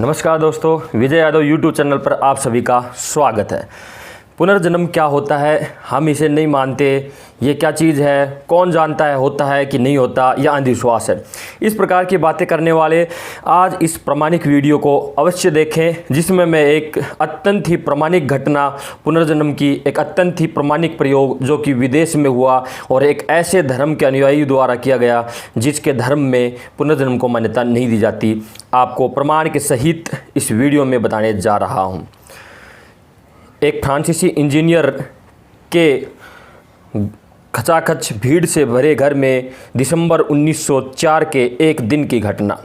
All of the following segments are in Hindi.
नमस्कार दोस्तों, विजय यादव यूट्यूब चैनल पर आप सभी का स्वागत है। पुनर्जन्म क्या होता है, हम इसे नहीं मानते, ये क्या चीज़ है, कौन जानता है होता है कि नहीं होता, यह अंधविश्वास है। इस प्रकार की बातें करने वाले आज इस प्रामाणिक वीडियो को अवश्य देखें, जिसमें मैं एक अत्यंत ही प्रामाणिक घटना, पुनर्जन्म की एक अत्यंत ही प्रामाणिक प्रयोग जो कि विदेश में हुआ और एक ऐसे धर्म के अनुयायी द्वारा किया गया जिसके धर्म में पुनर्जन्म को मान्यता नहीं दी जाती, आपको प्रमाण के सहित इस वीडियो में बताने जा रहा हूँ। एक फ्रांसीसी इंजीनियर के खचाखच भीड़ से भरे घर में दिसंबर 1904 के एक दिन की घटना।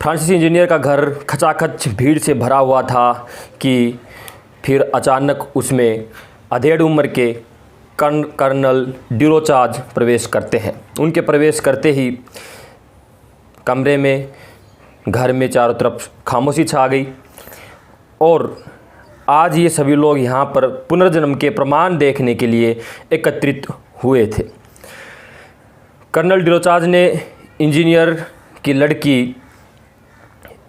फ्रांसीसी इंजीनियर का घर खचाखच भीड़ से भरा हुआ था कि फिर अचानक उसमें अधेड़ उम्र के कर्नल डिरोचाज प्रवेश करते हैं। उनके प्रवेश करते ही कमरे में, घर में चारों तरफ खामोशी छा गई और आज ये सभी लोग यहाँ पर पुनर्जन्म के प्रमाण देखने के लिए एकत्रित हुए थे। कर्नल डिरोचाज ने इंजीनियर की लड़की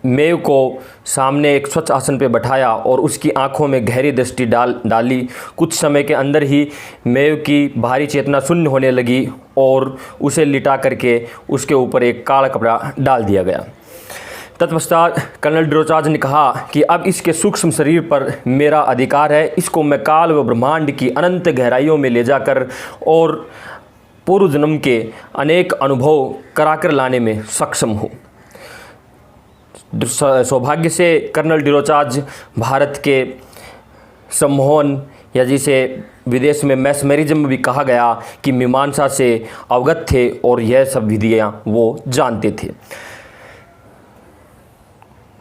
मेव को सामने एक स्वच्छ आसन पर बैठाया और उसकी आंखों में गहरी दृष्टि डाली। कुछ समय के अंदर ही मेव की भारी चेतना शून्य होने लगी और उसे लिटा करके उसके ऊपर एक काला कपड़ा डाल दिया गया। तत्पश्चात कर्नल डिरोचाज ने कहा कि अब इसके सूक्ष्म शरीर पर मेरा अधिकार है, इसको मैं काल व ब्रह्मांड की अनंत गहराइयों में ले जाकर और पूर्व जन्म के अनेक अनुभव कराकर लाने में सक्षम हूँ। सौभाग्य से कर्नल डिरोचाज भारत के सम्मोहन या जिसे विदेश में मैस्मेरिज्म भी कहा गया कि मीमांसा से अवगत थे और यह सब विधियाँ वो जानते थे।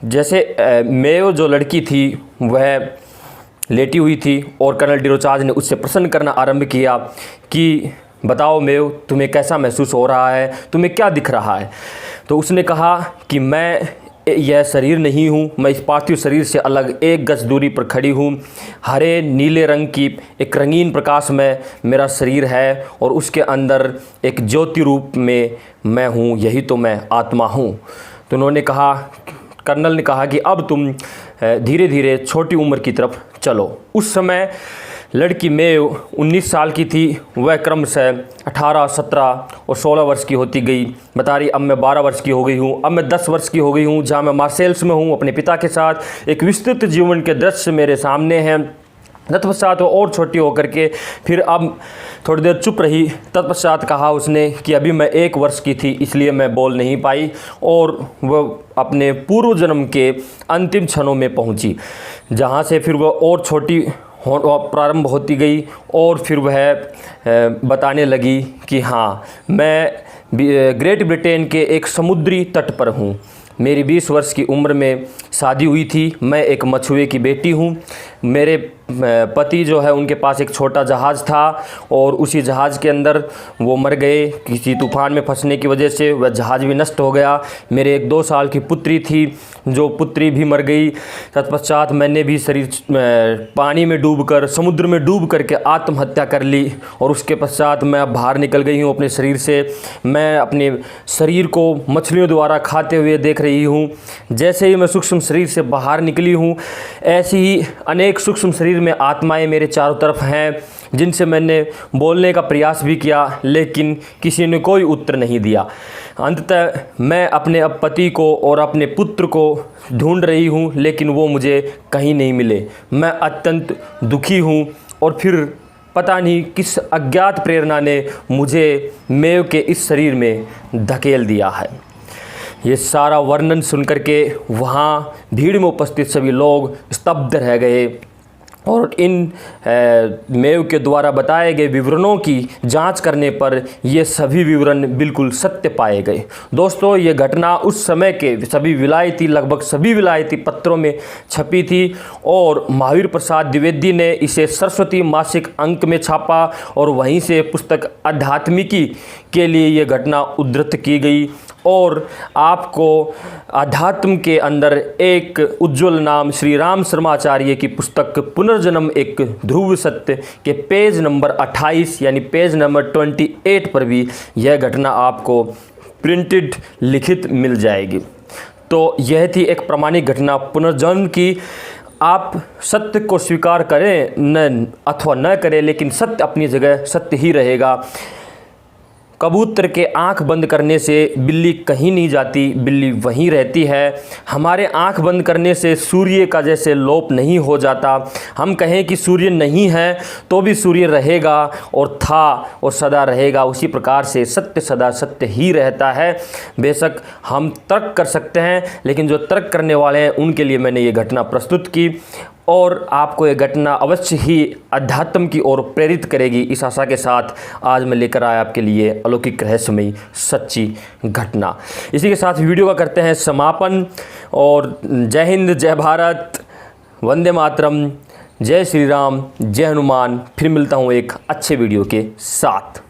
जैसे मेव जो लड़की थी वह लेटी हुई थी और कर्नल डिरोचाज ने उससे प्रश्न करना आरंभ किया कि बताओ मेव, तुम्हें कैसा महसूस हो रहा है, तुम्हें क्या दिख रहा है। तो उसने कहा कि मैं यह शरीर नहीं हूँ, मैं इस पार्थिव शरीर से अलग एक गज दूरी पर खड़ी हूँ। हरे नीले रंग की एक रंगीन प्रकाश में मेरा शरीर है और उसके अंदर एक ज्योति रूप में मैं हूँ, यही तो मैं आत्मा हूँ। तो उन्होंने कहा, कर्नल ने कहा कि अब तुम धीरे धीरे छोटी उम्र की तरफ चलो। उस समय लड़की मेव 19 साल की थी, वह क्रमशः 18, 17 और 16 वर्ष की होती गई। बता रही अब मैं 12 वर्ष की हो गई हूँ, अब मैं 10 वर्ष की हो गई हूँ, जहाँ मैं मार्सेल्स में हूँ अपने पिता के साथ। एक विस्तृत जीवन के दृश्य मेरे सामने हैं। तत्पश्चात वो और छोटी होकर के फिर अब थोड़ी देर चुप रही। तत्पश्चात कहा उसने कि अभी मैं 1 वर्ष की थी, इसलिए मैं बोल नहीं पाई और वह अपने पूर्व जन्म के अंतिम क्षणों में पहुंची, जहां से फिर वह और छोटी प्रारंभ होती गई और फिर वह बताने लगी कि हाँ, मैं ग्रेट ब्रिटेन के एक समुद्री तट पर हूँ। मेरी 20 वर्ष की उम्र में शादी हुई थी। मैं एक मछुए की बेटी हूँ। मेरे पति जो है उनके पास एक छोटा जहाज़ था और उसी जहाज़ के अंदर वो मर गए। किसी तूफ़ान में फंसने की वजह से वह जहाज़ भी नष्ट हो गया। मेरे एक 2 साल की पुत्री थी, जो पुत्री भी मर गई। तत्पश्चात मैंने भी शरीर पानी में डूबकर, समुद्र में डूब करके आत्महत्या कर ली और उसके पश्चात मैं बाहर निकल गई हूँ अपने शरीर से। मैं अपने शरीर को मछलियों द्वारा खाते हुए देख रही हूँ। जैसे ही मैं सूक्ष्म शरीर से बाहर निकली हूँ, ऐसी ही अनेक सूक्ष्म शरीर में आत्माएं मेरे चारों तरफ हैं, जिनसे मैंने बोलने का प्रयास भी किया, लेकिन किसी ने कोई उत्तर नहीं दिया। अंततः मैं अपने अब पति को और अपने पुत्र को ढूंढ रही हूँ, लेकिन वो मुझे कहीं नहीं मिले। मैं अत्यंत दुखी हूँ और फिर पता नहीं किस अज्ञात प्रेरणा ने मुझे मेव के इस शरीर में धकेल दिया है। ये सारा वर्णन सुनकर के वहाँ भीड़ में उपस्थित सभी लोग स्तब्ध रह गए और इन मेव के द्वारा बताए गए विवरणों की जांच करने पर ये सभी विवरण बिल्कुल सत्य पाए गए। दोस्तों, ये घटना उस समय के सभी विलायती, लगभग सभी विलायती पत्रों में छपी थी और महावीर प्रसाद द्विवेदी ने इसे सरस्वती मासिक अंक में छापा और वहीं से पुस्तक आध्यात्मिकी के लिए ये घटना उद्धृत की गई। और आपको अध्यात्म के अंदर एक उज्ज्वल नाम श्री राम शर्माचार्य की पुस्तक पुनर्जन्म एक ध्रुव सत्य के पेज नंबर 28 यानी पेज नंबर 28 पर भी यह घटना आपको प्रिंटेड लिखित मिल जाएगी। तो यह थी एक प्रामाणिक घटना पुनर्जन्म की। आप सत्य को स्वीकार करें न अथवा न करें, लेकिन सत्य अपनी जगह सत्य ही रहेगा। कबूतर के आंख बंद करने से बिल्ली कहीं नहीं जाती, बिल्ली वहीं रहती है। हमारे आंख बंद करने से सूर्य का जैसे लोप नहीं हो जाता। हम कहें कि सूर्य नहीं है तो भी सूर्य रहेगा और था और सदा रहेगा। उसी प्रकार से सत्य सदा सत्य ही रहता है। बेशक हम तर्क कर सकते हैं, लेकिन जो तर्क करने वाले हैं उनके लिए मैंने ये घटना प्रस्तुत की, और आपको ये घटना अवश्य ही अध्यात्म की ओर प्रेरित करेगी। इस आशा के साथ आज मैं लेकर आया आपके लिए अलौकिक रहस्यमयी सच्ची घटना। इसी के साथ वीडियो का करते हैं समापन, और जय हिंद, जय भारत, वंदे मातरम, जय श्री राम, जय हनुमान। फिर मिलता हूँ एक अच्छे वीडियो के साथ।